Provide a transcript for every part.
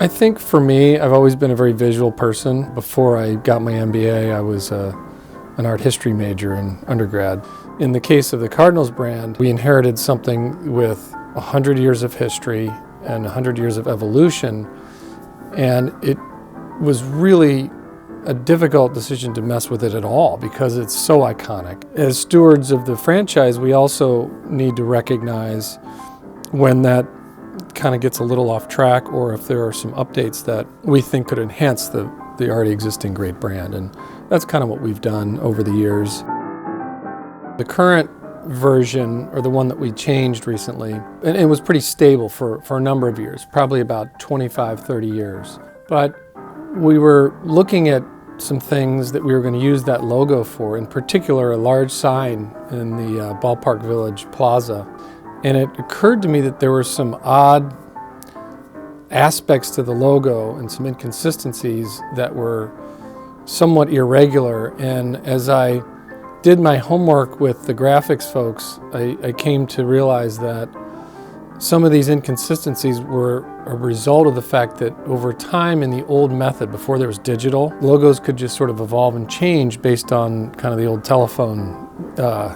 I think for me, I've always been a very visual person. Before I got my MBA, I was an art history major in undergrad. In the case of the Cardinals brand, we inherited something with 100 years of history and 100 years of evolution, and it was really a difficult decision to mess with it at all because it's so iconic. As stewards of the franchise, we also need to recognize when that kind of gets a little off track, or if there are some updates that we think could enhance the already existing great brand. And that's kind of what we've done over the years. The current version, or the one that we changed recently, and it was pretty stable for a number of years, probably about 25, 30 years. But we were looking at some things that we were going to use that logo for, in particular a large sign in the Ballpark Village Plaza. And it occurred to me that there were some odd aspects to the logo and some inconsistencies that were somewhat irregular. And as I did my homework with the graphics folks, I came to realize that some of these inconsistencies were a result of the fact that over time in the old method, before there was digital, logos could just sort of evolve and change based on kind of the old telephone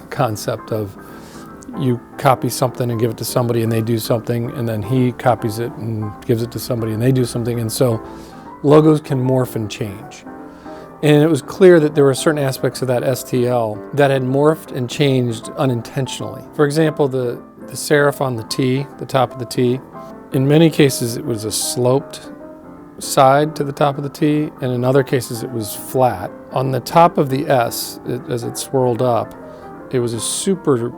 concept of you copy something and give it to somebody and they do something, and then he copies it and gives it to somebody and they do something. And so logos can morph and change. And it was clear that there were certain aspects of that STL that had morphed and changed unintentionally. For example, the serif on the T, the top of the T, in many cases it was a sloped side to the top of the T, and in other cases it was flat. On the top of the S, as it swirled up, it was a super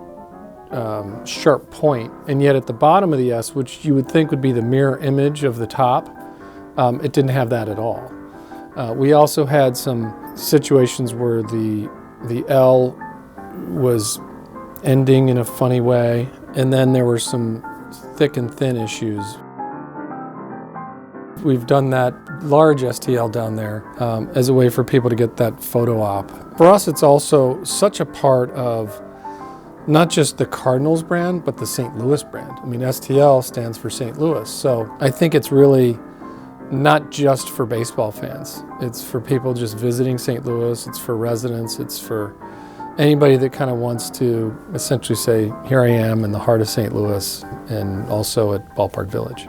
sharp point, and yet at the bottom of the S, which you would think would be the mirror image of the top, it didn't have that at all. We also had some situations where the L was ending in a funny way, and then there were some thick and thin issues. We've done that large STL down there as a way for people to get that photo op. For us, it's also such a part of not just the Cardinals brand, but the St. Louis brand. I mean, STL stands for St. Louis, so I think it's really not just for baseball fans. It's for people just visiting St. Louis, it's for residents, it's for anybody that kind of wants to essentially say, here I am in the heart of St. Louis and also at Ballpark Village.